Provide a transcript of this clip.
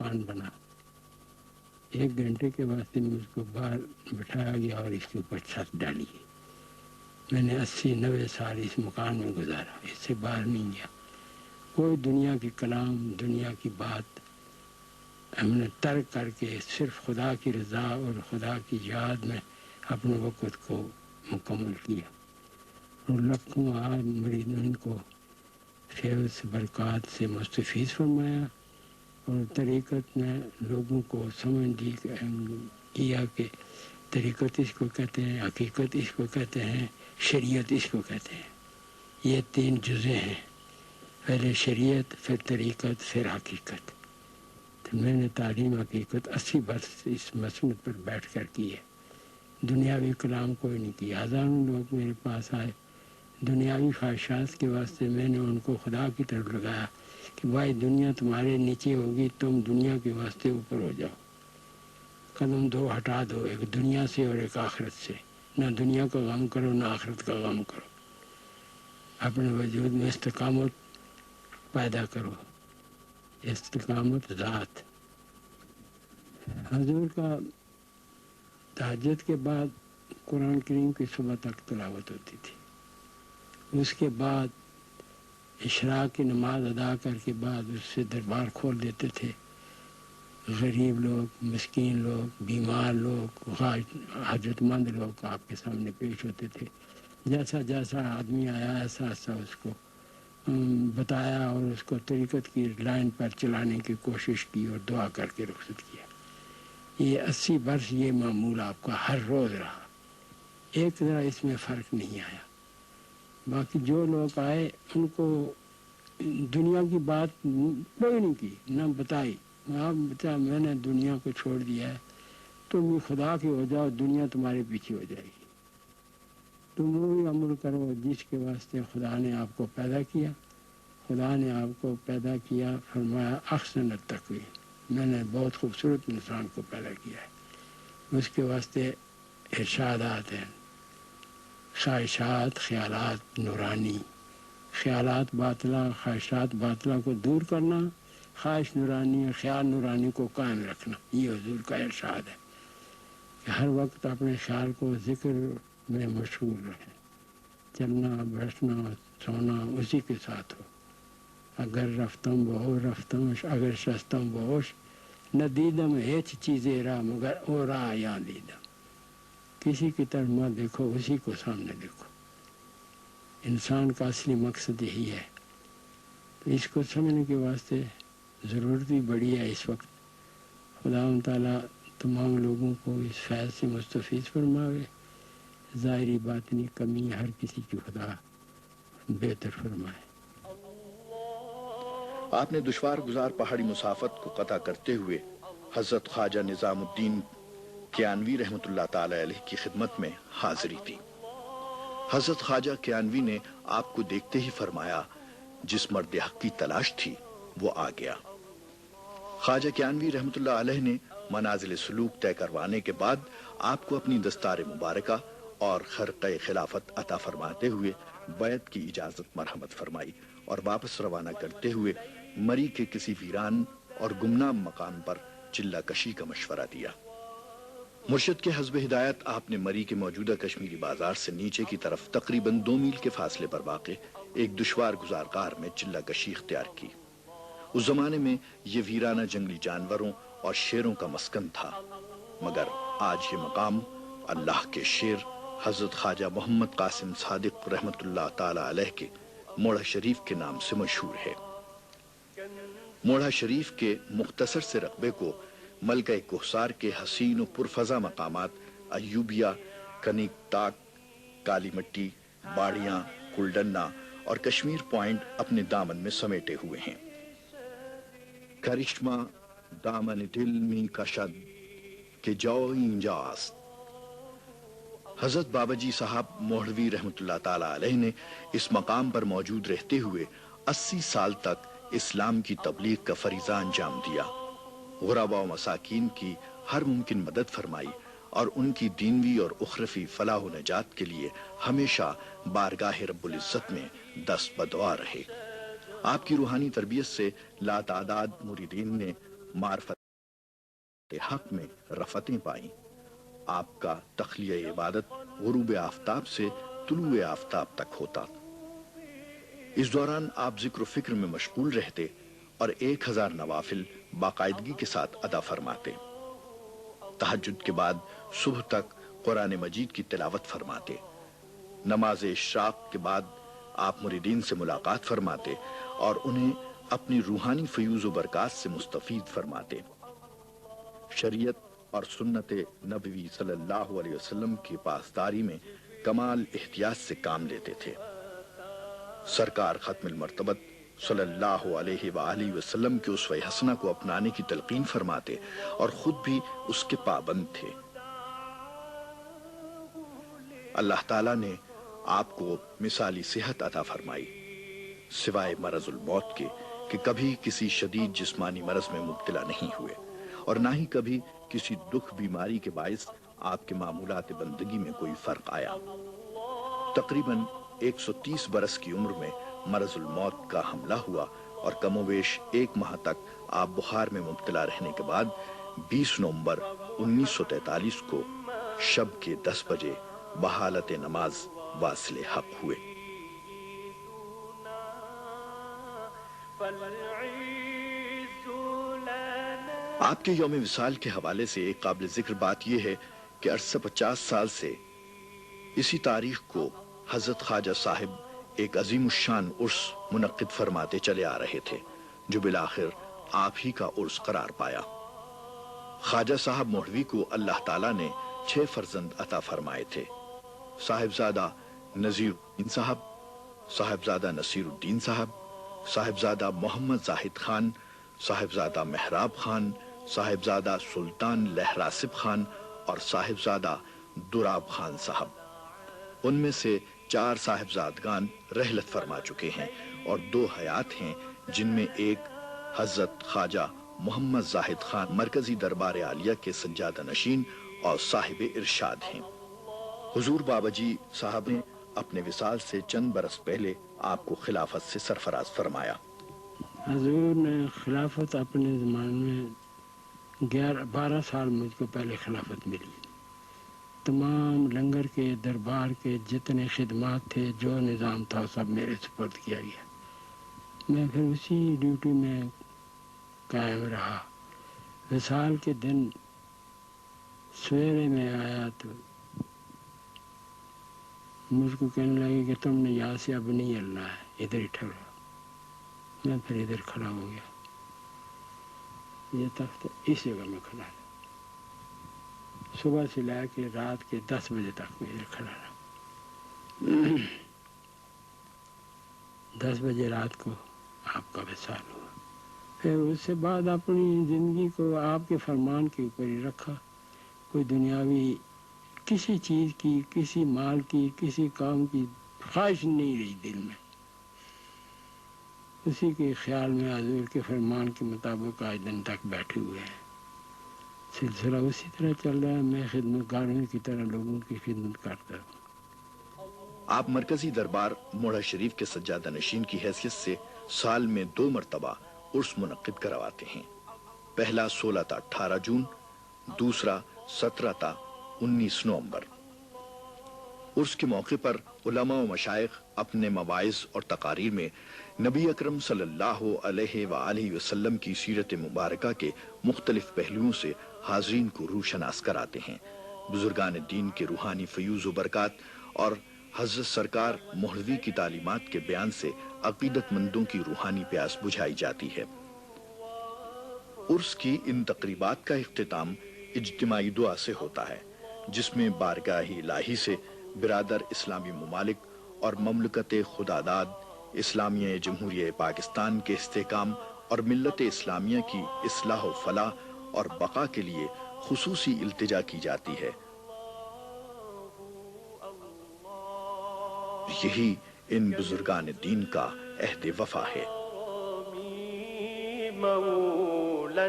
مکان بنا، 1 گھنٹے کے واسطے میں اس کو باہر بٹھایا گیا اور اس کے اوپر چھت ڈالی گئی۔ میں نے 80-90 سال اس مکان میں گزارا، اس سے باہر نہیں گیا۔ کوئی دنیا کی کلام، دنیا کی بات ہم نے ترک کر کے صرف خدا کی رضا اور خدا کی یاد میں اپنے وقت کو مکمل کیا، اور لکھوں آج مریدین کو فیض سے برکات سے مستفیض فرمایا، اور طریقت میں لوگوں کو سمجھ کیا کہ طریقت اس کو کہتے ہیں، حقیقت اس کو کہتے ہیں، شریعت اس کو کہتے ہیں۔ یہ 3 جزء ہیں، پہلے شریعت، پھر طریقت، پھر حقیقت۔ تو میں نے تعلیم حقیقت 80 برس اس مسند پر بیٹھ کر کی ہے۔ دنیاوی کلام کوئی نہیں کیا۔ ہزاروں لوگ میرے پاس آئے دنیاوی خواہشات کے واسطے، میں نے ان کو خدا کی طرف لگایا کہ بھائی دنیا تمہارے نیچے ہوگی، تم دنیا کے واسطے اوپر ہو جاؤ، قدم 2 ہٹا دو، ایک دنیا سے اور ایک آخرت سے۔ نہ دنیا کا غم کرو، نہ آخرت کا غم کرو، اپنے وجود میں استقامت پیدا کرو، استقامت ذات۔ حضور کا تہجد کے بعد قرآن کریم کی صبح تک تلاوت ہوتی تھی، اس کے بعد اشراق کی نماز ادا کر کے بعد اس سے دربار کھول دیتے تھے۔ غریب لوگ، مسکین لوگ، بیمار لوگ، حاجت مند لوگ آپ کے سامنے پیش ہوتے تھے۔ جیسا جیسا آدمی آیا ایسا ایسا اس کو بتایا اور اس کو طریقت کی لائن پر چلانے کی کوشش کی اور دعا کر کے رخصت کیا۔ یہ 80 برس یہ معمول آپ کا ہر روز رہا، ایک ذرا اس میں فرق نہیں آیا۔ باقی جو لوگ آئے ان کو دنیا کی بات کوئی نہیں کی، نہ بتائی۔ آپ بتا میں نے دنیا کو چھوڑ دیا ہے، تم خدا کے ہو جاؤ، دنیا تمہارے پیچھے ہو جائے گی۔ تم وہی عمل کرو جس کے واسطے خدا نے آپ کو پیدا کیا۔ خدا نے آپ کو پیدا کیا، فرمایا احسن التقویم، میں نے بہت خوبصورت انسان کو پیدا کیا ہے۔ اس کے واسطے ارشادات ہیں، خواہشات، خیالات نورانی، خیالات باطلہ، خواہشات باطلہ کو دور کرنا، خواہش نورانی اور خیال نورانی کو قائم رکھنا۔ یہ حضور کا ارشاد ہے کہ ہر وقت اپنے خیال کو ذکر میں مشغول رہیں، چلنا بیٹھنا سونا اسی کے ساتھ ہو۔ اگر رفتم بہوش رفتم، اگر شستم بہوش، نہ دیدم ہیچ چیزیں را مگر او را یا دیدم۔ کسی کی طرف مت دیکھو، اسی کو سامنے دیکھو۔ انسان کا اصلی مقصد یہی ہے۔ تو اس کو سمجھنے کے واسطے ضرورت بھی بڑی ہے اس وقت۔ خدا تعالیٰ تمام لوگوں کو اس فیض سے مستفیض فرماوے، ظاہری باطنی کمی ہر کسی کی خدا بہتر فرمائے۔ آپ نے دشوار گزار پہاڑی مسافت کو قطع کرتے ہوئے حضرت خواجہ نظام الدین کیانوی رحمۃ اللہ تعالی علیہ کی خدمت میں حاضری دی۔ حضرت خواجہ کیانوی نے آپ کو دیکھتے ہی فرمایا، جس مرد حق کی تلاش تھی وہ آ گیا۔ خواجہ کیانوی رحمۃ اللہ علیہ نے منازل سلوک طے کروانے کے بعد آپ کو اپنی دستار مبارکہ اور خرقہ خلافت عطا فرماتے ہوئے بیعت کی اجازت مرحمت فرمائی اور واپس روانہ کرتے ہوئے مری کے کسی ویران اور گمنام مقام پر چلہ کشی کا مشورہ دیا۔ مرشد کے حسب ہدایت آپ نے مری کے موجودہ کشمیری بازار سے نیچے کی طرف تقریباً 2 میل کے فاصلے پر واقع ایک دشوار گزار غار میں چلہ کشی اختیار کی۔ اس زمانے میں یہ ویرانہ جنگلی جانوروں اور شیروں کا مسکن تھا، مگر آج یہ مقام اللہ کے شیر حضرت خواجہ محمد قاسم صادق رحمۃ اللہ تعالی علیہ کے موڑا شریف کے نام سے مشہور ہے۔ موڑا شریف کے مختصر سے رقبے کو ملکہ کوہسار کے حسین و پرفضا مقامات ایوبیہ، کنیک تاک، کالی مٹی، باڑیاں، کلڈنا اور کشمیر پوائنٹ اپنے دامن میں سمیٹے ہوئے ہیں۔ کرشمہ دامن دل میں کشد کہ جوئیں جاست۔ حضرت بابا جی صاحب موہروی رحمۃ اللہ تعالی علیہ نے اس مقام پر موجود رہتے ہوئے 80 سال تک اسلام کی تبلیغ کا فریضہ انجام دیا، غرباء و مساکین کی ہر ممکن مدد فرمائی اور ان کی دینوی اور اخروی فلاح و نجات کے لیے ہمیشہ بارگاہ رب العزت میں دست بدعا رہے۔ آپ کی روحانی تربیت سے لاتعداد مریدین نے معرفت حق میں رفتیں پائیں۔ آپ کا تخلیہ عبادت غروب آفتاب سے طلوع آفتاب تک ہوتا۔ اس دوران آپ ذکر و فکر میں مشغول رہتے اور 1000 نوافل باقاعدگی کے ساتھ ادا فرماتے۔ تہجد کے بعد صبح تک قرآن مجید کی تلاوت فرماتے۔ نماز اشراق کے بعد آپ مریدین سے ملاقات فرماتے اور انہیں اپنی روحانی فیوز و برکات سے مستفید فرماتے۔ شریعت اور سنت نبوی صلی اللہ علیہ وسلم کی پاسداری میں کمال احتیاط سے کام لیتے تھے۔ سرکار ختم المرتبت صلی اللہ علیہ وآلہ وسلم کے اسوہ حسنہ کو اپنانے کی تلقین فرماتے اور خود بھی اس کے پابند تھے۔ اللہ تعالیٰ نے آپ کو مثالی صحت عطا فرمائی، سوائے مرض الموت کے کہ کبھی کسی شدید جسمانی مرض میں مبتلا نہیں ہوئے اور نہ ہی کبھی کسی دکھ بیماری کے باعث آپ کے معمولات بندگی میں کوئی فرق آیا۔ تقریباً 130 برس کی عمر میں مرض الموت کا حملہ ہوا اور کم و بیش 1 ماہ تک آپ بخار میں مبتلا رہنے کے بعد 20 نومبر 1943 کو شب کے 10 بجے بحالت نماز واصل حق ہوئے۔ آپ کے یوم وصال کے حوالے سے ایک قابل ذکر بات یہ ہے کہ 50 سال سے اسی تاریخ کو حضرت خواجہ صاحب ایک عظیم الشان عرس منعقد فرماتے چلے آ رہے تھے جو بالآخر آپ ہی کا عرس قرار پایا۔ خواجہ صاحب مولوی کو اللہ تعالیٰ نے 6 فرزند عطا فرمائے تھے۔ صاحبزادہ نذیر الدین صاحب، صاحبزادہ نصیر الدین صاحب، صاحبزادہ محمد زاہد خان، صاحبزادہ محراب خان، صاحبزادہ سلطان لہراسب خان اور صاحبزادہ دراب خان صاحب۔ ان میں سے 4 صاحبزادگان رحلت فرما چکے ہیں اور 2 حیات ہیں، جن میں ایک حضرت خواجہ محمد زاہد خان مرکزی دربار عالیہ کے سجادہ نشین اور صاحب ارشاد ہیں۔ حضور بابا جی صاحب نے اپنے وصال سے چند برس پہلے آپ کو خلافت سے سرفراز فرمایا۔ حضور نے خلافت اپنے زمانے میں 12 سال مجھ کو پہلے خلافت ملی۔ تمام لنگر کے دربار کے جتنے خدمات تھے، جو نظام تھا، سب میرے سپرد کیا گیا۔ میں پھر اسی ڈیوٹی میں قائم رہا۔ وصال کے دن سویرے میں آیا تو مجھ کو کہنے لگے کہ تم نے یہاں سے اب نہیں ہلنا ہے، ادھر ہی ٹھہرو۔ میں پھر ادھر کھڑا ہو گیا، یہ تخت اس جگہ میں کھڑا رہا۔ صبح سے لے کے رات کے 10 بجے تک میں ادھر کھڑا رہا۔ 10 بجے رات کو آپ کا وصال ہوا۔ پھر اس سے بعد اپنی زندگی کو آپ کے فرمان کے اوپر ہی رکھا۔ کوئی دنیاوی کسی چیز کی، کسی مال کی، کسی کام کی خواہش نہیں رہی دل میں۔ اسی کے خیال میں حضور کے فرمان کے مطابق آج دن تک بیٹھے ہوئے ہیں۔ سلسلہ اسی طرح چل رہا ہے۔ میں خدمت گاروں کی طرح لوگوں کی خدمت کرتا ہوں۔ آپ مرکزی دربار موڑا شریف کے سجادہ نشین کی حیثیت سے سال میں 2 مرتبہ عرس منعقد کرواتے ہیں۔ پہلا 16 تا 18 جون، دوسرا 17 تا 19 نومبر۔ عرس کے موقع پر علماء و مشائخ اپنے مواعظ اور تقاریر میں نبی اکرم صلی اللہ علیہ وآلہ وسلم کی سیرت مبارکہ کے مختلف پہلوؤں سے حاضرین کو روشناس کراتے ہیں۔ بزرگان دین کے روحانی فیوز و برکات اور حضرت سرکار مولوی کی تعلیمات کے بیان سے عقیدت مندوں کی روحانی پیاس بجھائی جاتی ہے۔ عرس کی ان تقریبات کا اختتام اجتماعی دعا سے ہوتا ہے، جس میں بارگاہ الہی سے برادر اسلامی ممالک اور مملکت خداداد اسلامیہ جمہوریہ پاکستان کے استحکام اور ملت اسلامیہ کی اصلاح و فلاح اور بقا کے لیے خصوصی التجا کی جاتی ہے۔ یہی ان بزرگان دین کا عہد وفا ہے۔ مولا